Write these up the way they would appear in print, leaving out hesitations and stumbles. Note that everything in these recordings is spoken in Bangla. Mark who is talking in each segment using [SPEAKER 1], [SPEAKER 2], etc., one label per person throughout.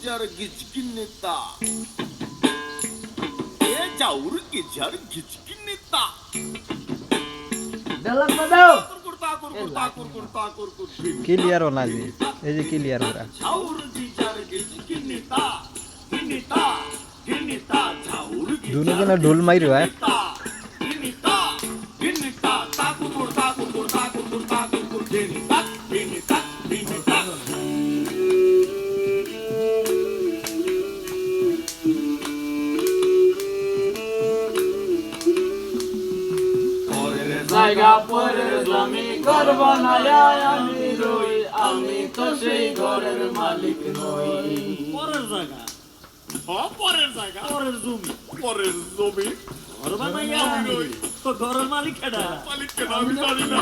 [SPEAKER 1] গিজার গিজকিন্নেতা এ জাউর গিজার গিজকিন্নেতা
[SPEAKER 2] ডালাক দাও
[SPEAKER 3] ক্লিয়ার হল না জি এই যে ক্লিয়ার ওরা
[SPEAKER 1] জাউর গিজার গিজকিন্নেতা কিন্নেতা কিন্নেতা জাউর
[SPEAKER 3] দুজনে ঢোল মাইর হয়
[SPEAKER 1] কিন্নেতা কিন্নেতা তাকুর কিন্নেতা কিন্নেতা কিন্নেতা
[SPEAKER 2] জায়গা পরের জমি ঘর বানায়া আমি রই আমি তো সেই ঘরের মালিক নই
[SPEAKER 1] পরের জায়গা পরের জায়গা পরের জমি ঘর বানাইয়া আমি রই তো ঘরের মালিক কেডা আমি জানি না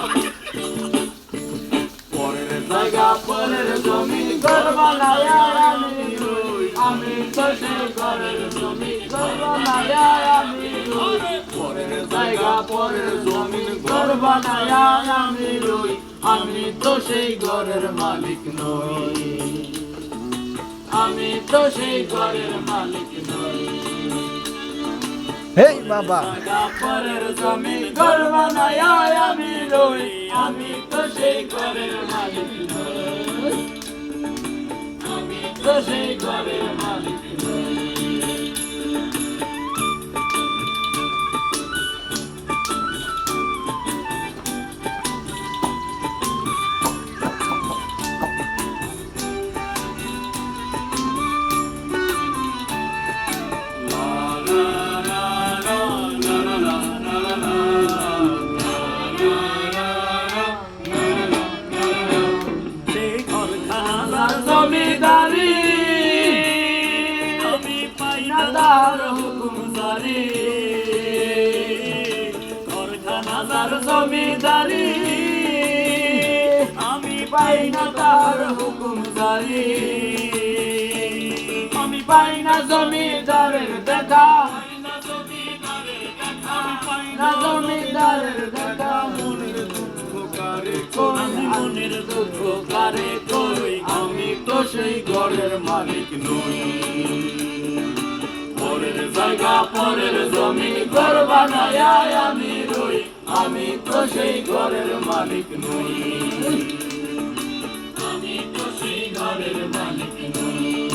[SPEAKER 2] পরের জায়গা পরের জমি ঘর বানায়া আমি রই আমি তো সেই ঘরের জমি ঘর বানায়া আমি রই পরের জায়গা পরের জমি ঘর বানায়া আমি রই আমি তো সেই ঘরের মালিক নই আমি তো সেই ঘরের মালিক নই
[SPEAKER 3] হেই বাবা
[SPEAKER 2] পরের জমি ঘর বানায়া আমি রই আমি তো সেই ঘরের মালিক নই আমি তো সেই ঘরের মালিক নই জমিদারি আমি পাই না তার হুকুম জারি ঘরখানাদার জমিদারি আমি পাই না তার হুকুম জারি আমি পাই না জমিদারের দেখা আমি পাই না জমিদারের দেখা মনের দুঃখ কারে মনের দুঃখ কারে কই আমি তো সেই ঘরের মালিক নই পরের জায়গা পরের জমি ঘর বানায়া আমি রই আমি তো সেই ঘরের মালিক নই আমি তো সেই ঘরের মালিক নই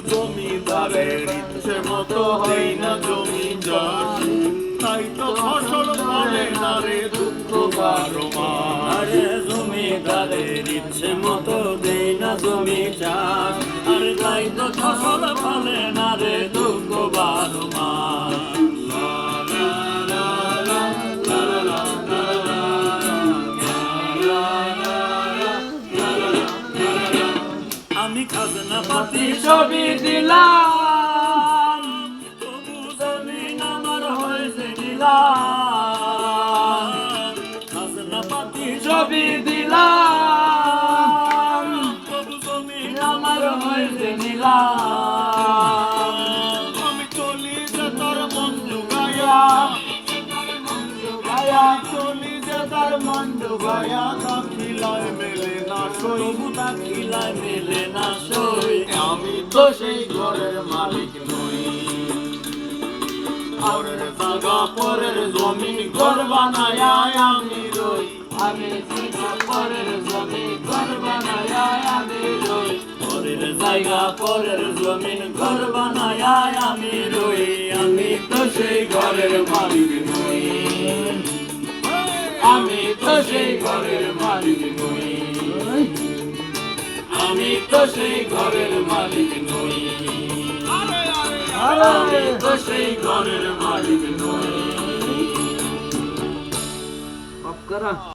[SPEAKER 2] জমিদারের ইচ্ছে মতো হয় না জমি চাষ তাই তো ফসল ফলে না রে দুঃখ বারো মাস জমিদারের ইচ্ছে মতো দেয় না জমি চাষ আর তাই তো ফসল ফলে না রে দুঃখ বারো মাস আমি খাজনা পাতি ছবি দিলাম তবু জমিন আমার হয়েছে দিলাম খাজনা পাতি ছবি দিলাম তবু জমিন আমার হয়েছে নিলাম আমি চলি যে তোর মন জুগায়া চলি যে তার মন জুগায়া দাখিলায় মেলে না তবু দাখিলায় মেলে না সই আমি তো সেই ঘরের মালিক নই পরের জায়গা পরের জমি ঘর বানায়া আমি রই আমি পরের জমি ঘর বানায়া আমি রই পরের জায়গা পরের জমি ঘর বানায়া আমি রই আমি তো সেই ঘরের মালিক নই আমি তো সেই ঘরের মালিক নই আমি তো সেই ঘরের মালিক নই আমি তো সেই ঘরের মালিক নই